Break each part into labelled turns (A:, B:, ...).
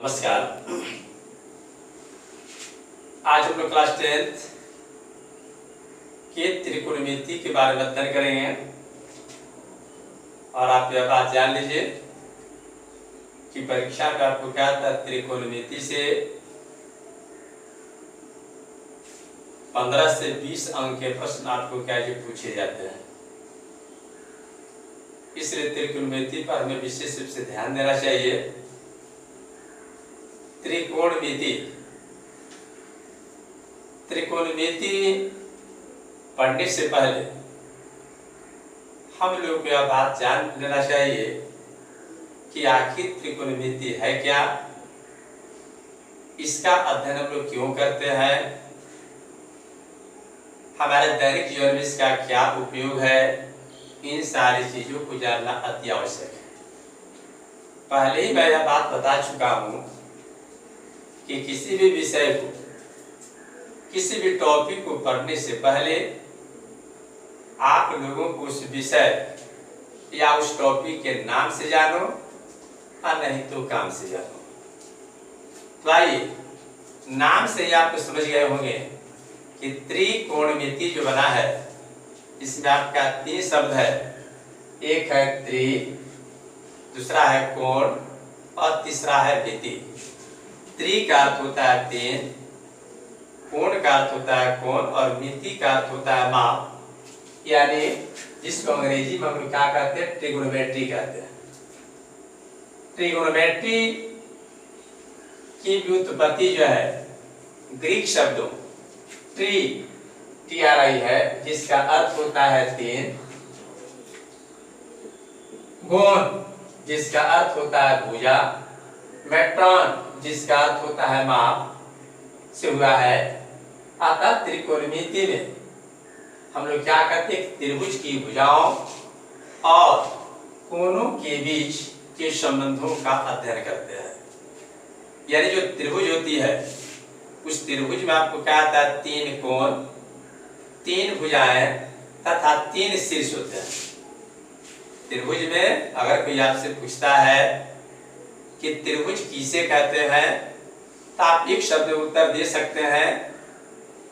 A: नमस्कार। आज हम लोग क्लास 10th के त्रिकोणमिति के बारे में अध्ययन करेंगे और आप यह बात जान लीजिए कि परीक्षा में आपको क्या था, त्रिकोणमिति से 15 से 20 अंक के प्रश्न आपको क्या ये पूछे जाते हैं। इसलिए त्रिकोणमिति पर हमें विशेष रूप से ध्यान देना चाहिए। त्रिकोणमिति पढ़ने से पहले हम लोग को यह बात जान लेना चाहिए कि आखिर त्रिकोणमिति है क्या, इसका अध्ययन हम लोग क्यों करते हैं, हमारे दैनिक जीवन में इसका क्या उपयोग है, इन सारी चीजों को जानना अति आवश्यक है। पहले ही मैं यह बात बता चुका हूं कि किसी भी विषय को, किसी भी टॉपिक को पढ़ने से पहले आप लोगों को उस विषय या उस टॉपिक के नाम से जानो और नहीं तो काम से जानो। तो आइए, नाम से ही आप समझ गए होंगे कि त्रिकोणमिति जो बना है इसमें आपका 3 शब्द है। एक है त्रि, दूसरा है कोण और तीसरा है मिति। त्रि का अर्थ होता है 3, कोण का अर्थ होता है कोण और मिति का अर्थ होता है माप, यानी जिसको अंग्रेजी में हम लोग क्या कहते हैं, ट्रिगोनोमेट्री कहते हैं। ट्रिगोनोमेट्री की व्युत्पत्ति जो है ग्रीक शब्दों TRI है, जिसका अर्थ होता है 3, गोन जिसका अर्थ होता है भुजा, मेट्रॉन जिसका अर्थ होता है माप से हुआ है। अतः त्रिकोणमिति में हम लोग क्या करते हैं, त्रिभुज की भुजाओं और कोणों के बीच के संबंधों का अध्ययन करते हैं। यानी जो त्रिभुज होती है उस त्रिभुज में आपको क्या आता है, 3 कोण, 3 भुजाएं तथा 3 शीर्ष होते हैं। त्रिभुज में अगर कोई आपसे पूछता है कि त्रिभुज किसे कहते हैं, तो आप एक शब्द में उत्तर दे सकते हैं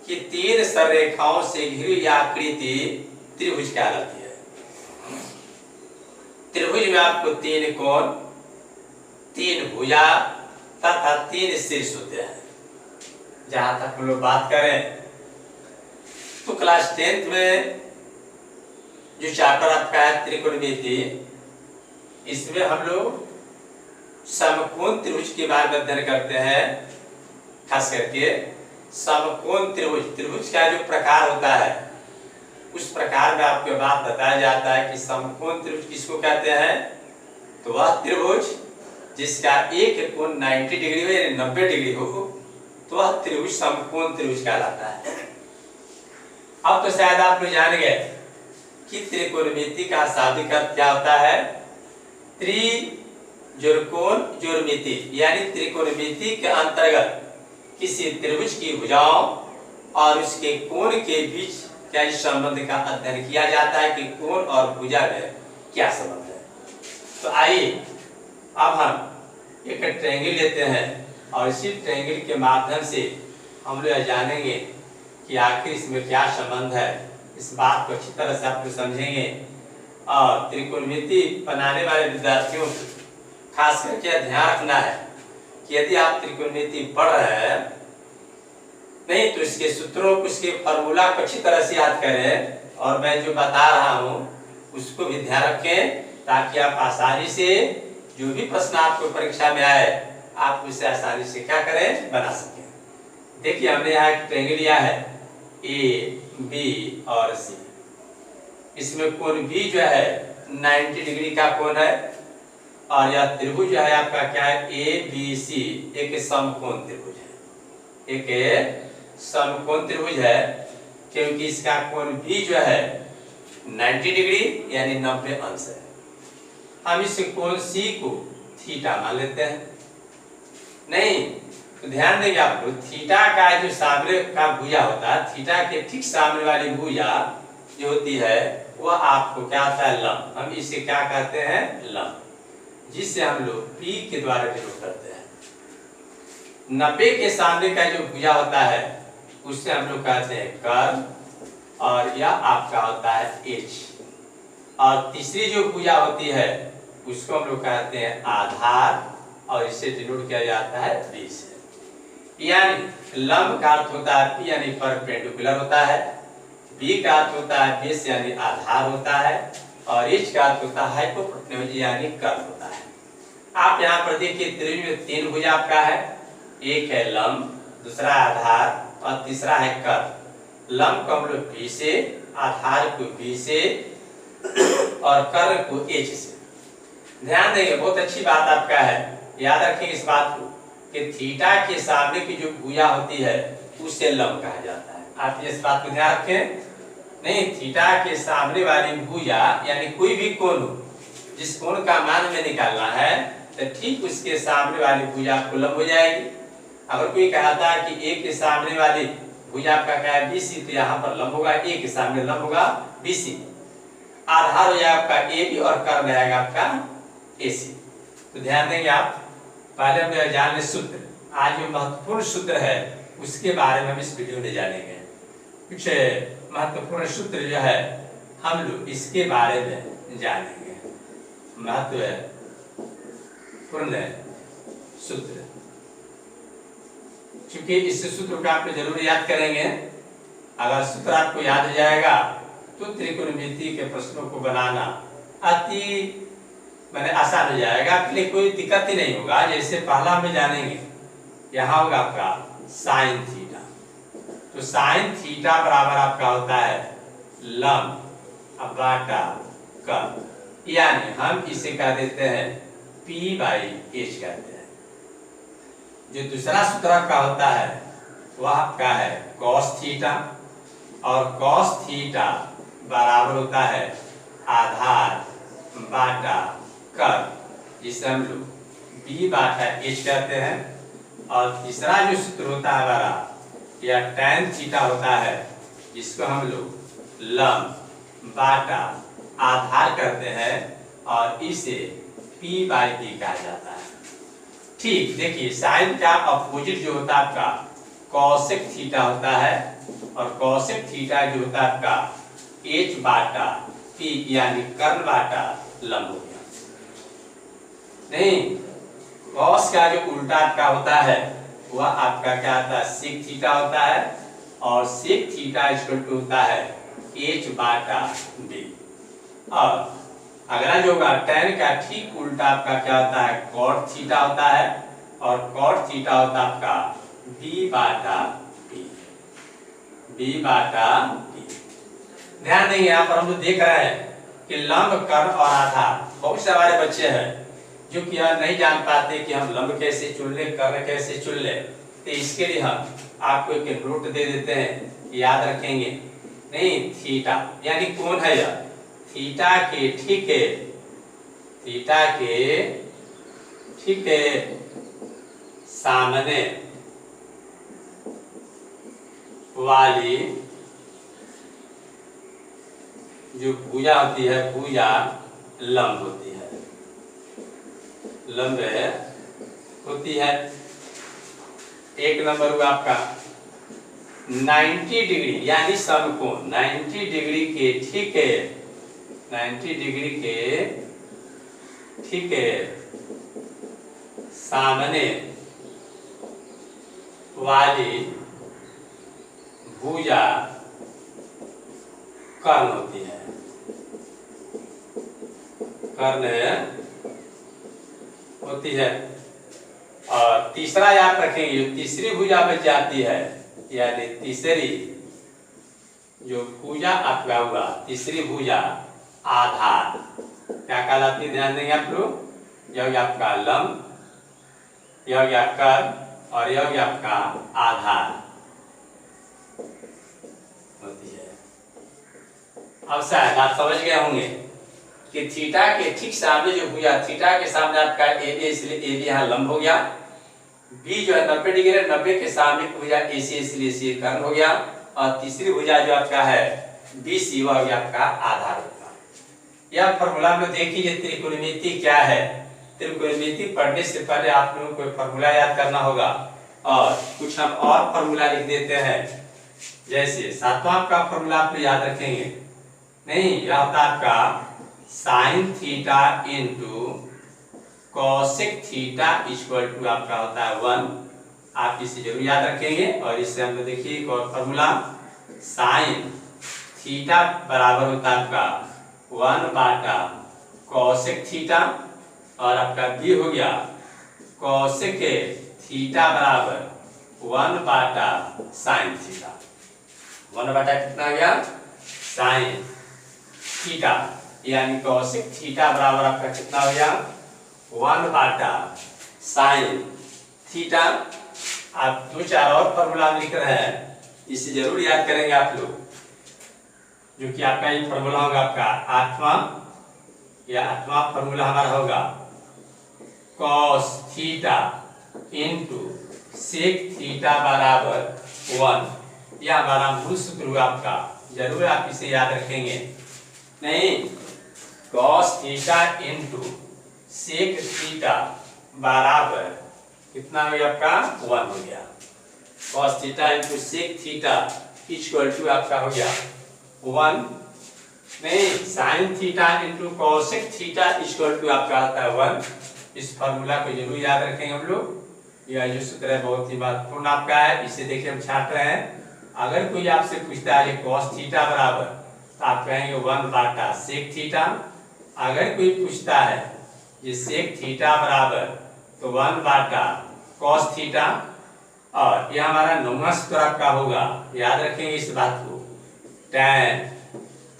A: कि 3 सररेखाओं से घिरी हुई आकृति त्रिभुज कहलाती है। त्रिभुज में आपको 3 कोण, 3 भुजा तथा 3 शीर्ष होते हैं। जहां तक हम लोग बात करें तो क्लास 10th में जो चैप्टर आपका है त्रिकोणमिति, इसमें हम लोग समकोण त्रिभुज के बारे में अध्ययन करते हैं। खास करके समकोण त्रिभुज, त्रिभुज का जो प्रकार होता है उस प्रकार में आपको बात बताया जाता है कि समकोण त्रिभुज किसको कहते हैं। तो वह त्रिभुज जिसका एक कोण 90 डिग्री हो या 90 डिग्री हो, तो वह त्रिभुज समकोण त्रिभुज कहलाता है। अब तो शायद आप लोग जान गए कि त्रिकोणमिति का शाब्दिक अर्थ क्या होता है। त्रि जोड़ कोण जोड़ मिति, यानी त्रिकोणमिति के अंतर्गत किसी त्रिभुज की भुजाओं और उसके कोण के बीच क्या इस संबंध का अध्ययन किया जाता है कि कोण और भुजा में क्या संबंध है। तो आइए अब हम एक ट्रायंगल लेते हैं और इसी ट्रायंगल के माध्यम से हम लोग जानेंगे कि आखिर इसमें क्या संबंध है। इस बात को अच्छी तरह से आप लोग समझेंगे और त्रिकोणमिति बनाने वाले विद्यार्थियों को खास करके ध्यान रखना है कि यदि आप त्रिकोणमिति पढ़ रहे हैं नहीं तो इसके सूत्रों को, इसके फॉर्मूला को अच्छी तरह से याद करें और मैं जो बता रहा हूं उसको भी ध्यान रखें, ताकि आप आसानी से जो भी प्रश्न आपको परीक्षा में आए आप उसे आसानी से क्या करें, बना सकें। देखिए हमने यहाँ एक ट्रायंगल लिया है A, B और C। इसमें कोण भी जो है 90 डिग्री का कोण है और यह त्रिभुज जो है आपका क्या है, ABC, एक समकोण त्रिभुज है। एक समकोण त्रिभुज है क्योंकि इसका कोण भी जो है 90 डिग्री यानी 90 अंश है। हम इस कोण C को थीटा मान लेते हैं। नहीं तो ध्यान देंगे आप लोग, थीटा का जो सामने का भुजा होता है, थीटा के ठीक सामने वाली भुजा जो होती है वह आपको क्या होता है, लंब। हम इसे क्या कहते हैं, लंब, जिससे हम लोग P के द्वारा डिनोट करते हैं। 90 के सामने का जो भुजा होता है उससे हम लोग कहते हैं कर्व, और यह आपका होता है एच। और तीसरी जो भुजा होती है उसको हम लोग कहते हैं आधार, और इससे डिनोट किया जाता है बी से। यानी लंब का अर्थ होता है पी यानी परपेंडिकुलर होता है, बी का अर्थ होता है बेस यानी आधार होता है, और एच का अर्थ होता है हाइपोटेन्यूज यानी कर्व होता है। आप यहाँ पर देखिए त्रिभुज में 3 भुजा आपका है, एक है लंब, दूसरा आधार और तीसरा है कर्व। लंब को हम लोग बी से, आधार को बी से और कर्व को एच से। ध्यान देंगे, बहुत अच्छी बात आपका है, याद रखेंगे इस बात को कि थीटा के सामने की जो भुजा होती है उसे लंब कहा जाता है। आप इस बात को ध्यान रखें। नहीं, थीटा के सामने वाली भुजा यानी कोई भी कोण हो, जिस कोण का मान में निकालना है तो ठीक उसके सामने वाली भुजा आपको लंब हो जाएगी। अगर कोई कहता है कि ए के सामने वाली भुजा आपका क्या है बीसी, तो यहाँ पर लंब होगा ए के सामने लंब होगा बीसी। आधार हो जाएगा आपका ए बी और कर्व रहेगा आपका एसी। तो ध्यान देंगे आप, पहले हम जान ले सूत्र। आज जो महत्वपूर्ण सूत्र है उसके बारे में हम इस वीडियो में जानेंगे। कुछ महत्वपूर्ण सूत्र जो है हम लोग इसके बारे में जानेंगे। महत्वपूर्ण सूत्र, क्योंकि इस सूत्र को आप जरूर याद करेंगे। अगर सूत्र आपको याद हो जाएगा तो त्रिकोणमिति के प्रश्नों को बनाना अति आसान हो जाएगा, आपके लिए कोई दिक्कत ही नहीं होगा। जैसे पहला में जानेंगे, यहाँ होगा आपका साइन थीटा। तो साइन थीटा बराबर आपका होता है लंब बटा कर्व, यानी हम इसे कह देते हैं P बाई एच कहते हैं। जो दूसरा सूत्र आपका होता है वह आपका है cos थीटा, और cos थीटा बराबर होता है आधार बाटा कर्व, जिसे हम लोग B बाटा एच कहते हैं। और तीसरा जो सूत्र होता है हमारा या tan थीटा होता है, जिसको हम लोग लंब बाटा आधार करते हैं, और इसे P बाई B कहा जाता है। ठीक, देखिए साइन का अपोजिट जो होता है आपका कॉसेक थीटा होता है, और कॉसेक थीटा जो होता है आपका H बाटा P यानी कर्ण बाटा लंब हो गया। नहीं, कॉस का जो उल्टा आपका होता है वह आपका क्या होता है सेक थीटा होता है, और सेक थीटा इक्वल टू होता है H बाटा B। और अगला जो होगा tan का ठीक उल्टा आपका क्या होता है cot थीटा होता है, और cot थीटा होता है आपका B बाटा P, B बाटा P। ध्यान देंगे, यहाँ पर हम लोग देख रहे हैं कि लंब कर्व और आधार। बहुत से हमारे बच्चे हैं जो कि यह नहीं जान पाते कि हम लंब कैसे चुन ले, कर्व कैसे चुन ले। तो इसके लिए हम आपको एक नोट दे देते हैं, याद रखेंगे। नहीं, थीटा यानी कौन है यह, थीटा के ठीक है, थीटा के ठीक है सामने वाली जो भुजा होती है भुजा लंब होती है, लंब होती है। एक नंबर हुआ आपका 90 डिग्री यानी समकोण, 90 डिग्री के ठीक है, 90 डिग्री के ठीक है सामने वाली भुजा कर्ण होती है, कर्ण होती है। और तीसरा याद रखेंगे, तीसरी भुजा बच जाती है, यानी तीसरी जो भुजा आपका हुआ तीसरी भुजा आधार क्या कहलाती है, ध्यान देंगे आप लोग। यह आपका लंब, यह कर्व, और यह आपका आधार होती है। अब शायद आप समझ गए होंगे कि थीटा के ठीक सामने जो भुजा, थीटा के सामने आपका ए बी, इसलिए ए बी यहाँ लंब हो गया। बी जो है 90 डिग्री, 90 के सामने भुजा ए सी, इसलिए सी कर्ण हो गया। और तीसरी भुजा जो आपका है बी सी, वह आपका आधार होगा। यह फॉर्मूला में देखिए त्रिकोणमिति क्या है। त्रिकोणमिति पढ़ने से पहले आप लोगों को फॉर्मूला याद करना होगा, और कुछ हम और फॉर्मूला लिख देते हैं। जैसे सातवां आपका फॉर्मूला आप याद रखेंगे, नहीं यह होता है आपका sine theta into cosec theta equal to आपका होता है 1। आप इसे जरूर याद रखेंगे। और इससे हम लोग देखिए एक और फॉर्मूला, साइन थीटा बराबर होता है आपका 1 बाटा कॉसेक थीटा, और आपका बी हो गया कॉसेक थीटा बराबर 1 बाटा साइन थीटा। 1 बाटा कितना आ गया साइन थीटा, यानी कॉसेक थीटा बराबर आपका कितना हो गया 1 बाटा साइन थीटा। आप 2-4 और फॉर्मूला लिख रहे हैं, इसे जरूर याद करेंगे आप लोग, जो कि आपका ये फॉर्मूला होगा आपका आठवां फॉर्मूला हमारा होगा cos theta into sec theta बराबर 1। यह हमारा मूल सूत्र हुआ आपका, जरूर आप इसे याद रखेंगे। नहीं, cos theta into sec theta बराबर कितना हो गया आपका 1 हो गया। Cos theta into sec theta equal to आपका हो गया 1। नहीं, sine theta into cosec theta equal to आपका आता है 1। इस फॉर्मूला को जरूर याद रखेंगे हम लोग। यह जो सूत्र है बहुत ही महत्वपूर्ण आपका है, इसे देखिए हम छाट रहे हैं। अगर कोई आपसे पूछता है कॉस थीटा बराबर, तो आप कहेंगे 1 बाटा सेक थीटा। अगर कोई पूछता है ये सेक थीटा बराबर, तो 1 बाटा कॉस थीटा। और यह हमारा 9वां सूत्र आपका होगा, याद रखेंगे इस बात को, tan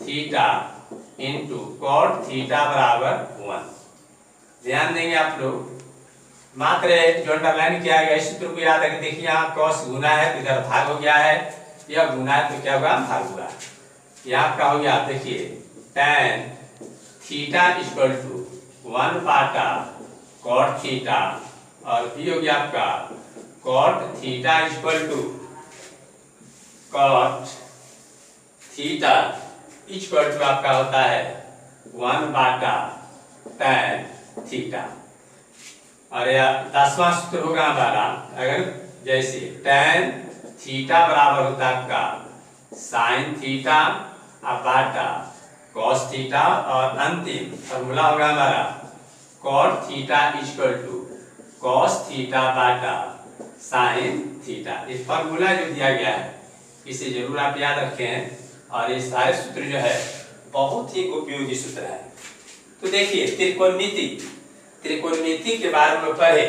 A: theta into cot theta बराबर 1। ध्यान देंगे आप लोग, मात्र जो अंडरलाइन किया गया इस सूत्र को याद रखें। देखिए यहाँ कॉस गुना है तो इधर भाग हो गया है, यह गुना है तो क्या होगा भाग हुआ। यहाँ आपका हो गया देखिए tan थीटा इक्वल टू 1 बाटा कॉट थीटा, और बी हो गया आपका cot theta equal to cot theta equal to आपका होता है 1 बाटा tan थीटा। और यह 10वां सूत्र होगा हमारा, अगर जैसे tan थीटा बराबर होता है आपका साइन थीटा बाटा कॉस थीटा, और अंतिम फॉर्मूला होगा हमारा cot theta equal to cos theta बाटा साइन थीटा। ये फॉर्मूला जो दिया गया है इसे जरूर आप याद रखें। और ये सारे सूत्र जो है बहुत ही उपयोगी सूत्र है। तो देखिए त्रिकोणमिति के बारे में पढ़े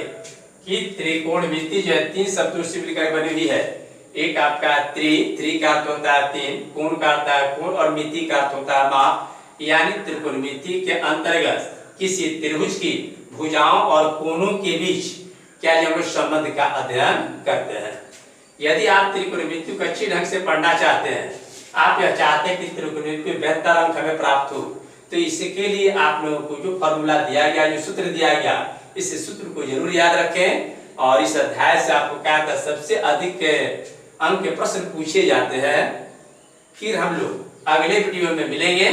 A: कि त्रिकोणमिति जो है 3 शब्दों से मिलकर बनी हुई है। एक आपका त्रि का अर्थ होता है 3, कोण का अर्थ है कोण, और मिति का अर्थ होता है माप। यानी त्रिकोणमिति के अंतर्गत किसी त्रिभुज की भुजाओं और कोणों के बीच क्या हम लोग संबंध का अध्ययन करते हैं। यदि आप त्रिकोणमिति को अच्छी ढंग से पढ़ना चाहते हैं, आप यह चाहते हैं कि त्रिकोणमिति में बेहतर अंक हमें प्राप्त हो, तो इसके लिए आप लोगों को जो फॉर्मूला दिया गया, जो सूत्र दिया गया, इस सूत्र को जरूर याद रखें। और इस अध्याय से आपको क्या था सबसे अधिक अंक के प्रश्न पूछे जाते हैं। फिर हम लोग अगले वीडियो में मिलेंगे।